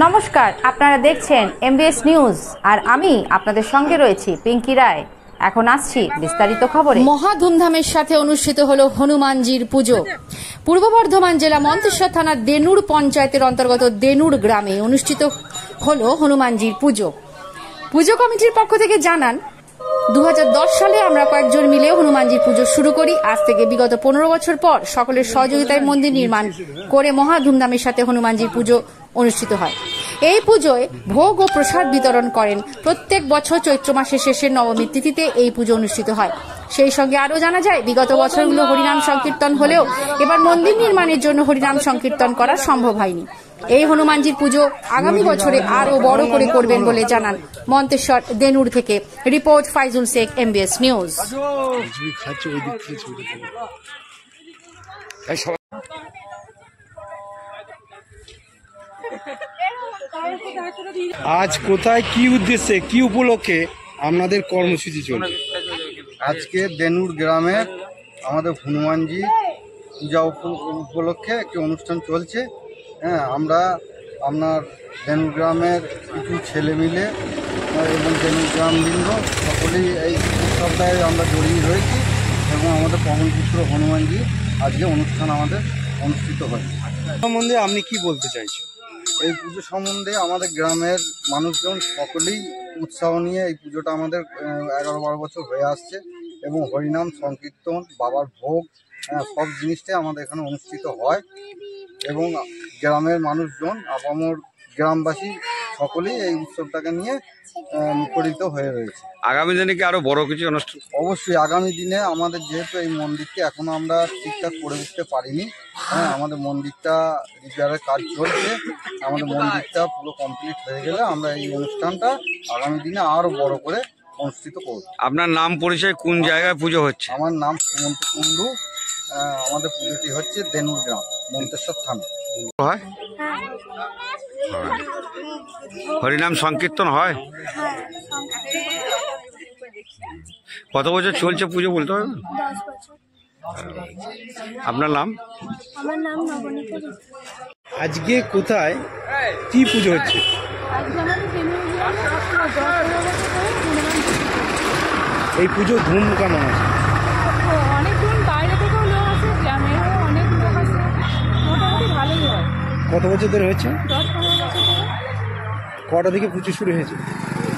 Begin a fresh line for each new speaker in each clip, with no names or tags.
নমস্কার, আপনারা দেখছেন এমবিএস নিউজ আর আমি আপনাদের সঙ্গে রয়েছি পিঙ্কি রায়। এখন আসছি বিস্তারিত খবরে। মহা ধুমধামের সাথে অনুষ্ঠিত হলো হনুমানজির পুজো। পূর্ব বর্ধমান জেলা মন্তেশ্বর থানার দেনুর পঞ্চায়েতের অন্তর্গত দেনুর গ্রামে অনুষ্ঠিত হলো হনুমানজির পুজো। পুজো কমিটির পক্ষ থেকে জানান, 2010 সালে আমরা কয়েকজন মিলে হনুমানজির পুজো শুরু করি। আজ থেকে বিগত 15 বছর পর সকলের সহযোগিতায় মন্দির নির্মাণ করে মহা ধুমধামের সাথে হনুমানজির পুজো অনুষ্ঠিত হয়। এই পুজোয় ভোগ ও প্রসাদ বিতরণ করেন। প্রত্যেক বছর চৈত্র মাসের শেষের নবমী তিথিতে এই পুজো অনুষ্ঠিত হয়। সেই সঙ্গে আরও জানা যায়, বিগত বছরগুলো হরিনাম সংকীর্তন হলেও এবার মন্দির নির্মাণের জন্য হরিনাম সংকীর্তন করা সম্ভব হয়নি। এই হনুমানজির পুজো আগামী বছরে আরও বড় করে করবেন বলে জানান মন্তেশ্বর দেনুর থেকে। Report Faizul Sheikh, MBS news.
আজ কোথায়, কি উদ্দেশ্যে, কি উপলক্ষে আপনাদের কর্মসূচি চলছে?
আজকে দেনুর গ্রামে আমাদের হনুমানজি পূজা উপলক্ষে একটি অনুষ্ঠান চলছে। হ্যাঁ, আমরা আপনার দেনুর গ্রামের কিছু ছেলে মিলে এবং দেনুর গ্রামবৃন্দ সকলেই এই উৎসবটায় আমরা জড়িয়ে রয়েছি এবং আমাদের পবনপুত্র হনুমানজি আজকে অনুষ্ঠান আমাদের অনুষ্ঠিত হয়।
সম্বন্ধে আপনি কি বলতে চাইছেন?
এই পুজো সম্বন্ধে আমাদের গ্রামের মানুষজন সকলেই উৎসাহ নিয়ে এই পুজোটা আমাদের 11-12 বছর হয়ে আসছে এবং হরিনাম সংকীর্তন, বাবার ভোগ, সব জিনিসটাই আমাদের এখানে অনুষ্ঠিত হয় এবং গ্রামের মানুষজন, আপামর গ্রামবাসী সকলেই এই উৎসবটাকে নিয়ে মুখরিত হয়ে রয়েছে।
আগামী দিনে কি আরো বড় কিছু অনুষ্ঠান?
অবশ্যই আগামী দিনে আমাদের, যেহেতু এই মন্দিরটি এখনো আমরা ঠিকঠাক করে উঠতে পারিনি, হ্যাঁ, আমাদের মন্দিরটা রিপেয়ারের কাজ চলছে। আমাদের মন্দিরটা পুরো কমপ্লিট হয়ে গেলে আমরা এই অনুষ্ঠানটা আগামী দিনে আরো বড় করে অনুষ্ঠিত করব।
আপনার নাম, পরিচয়, কোন জায়গায় পুজো হচ্ছে?
আমার নাম সুমন্ত কুণ্ডু। আমাদের পুজোটি হচ্ছে দেনুর গ্রাম, মন্তেশ্বর থানা।
হয় হরিনাম সংকীর্তন হয়? কত বছর চলছে পুজো বলতে হবে?
10 বছর।
আপনার নাম?
আমার নাম নবনীতা।
আজকে কোথায়, কি পুজো হচ্ছে?
আজকে আমাদের দেনুর গ্রামে 10 বছর ধরে হনুমান পুজো।
এই পুজো ধুম কেমন আছে?
অনেক দূর বাইরে থেকেও লোক আসে, গ্রামেরও অনেক লোক আসে, মোটামুটি ভালোই হয়।
কত বছর ধরে হচ্ছে?
10-15 বছর ধরে।
কটা থেকে পুজো শুরু হয়েছে?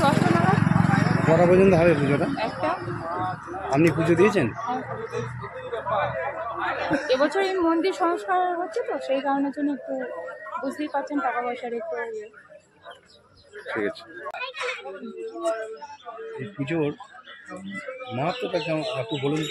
10টা নাগাদ।
কটা পর্যন্ত হবে পুজোটা?
একটা।
আপনি পুজো দিয়েছেন?
এবছর এই মন্দির সংস্কার হচ্ছে তো, সেই কারণের জন্য একটু বুঝতেই পারছেন, টাকা পয়সার একটু
ঠিক আছে। এই পুজোর মাহাত্ম্যটা কেমন একটু বলুন।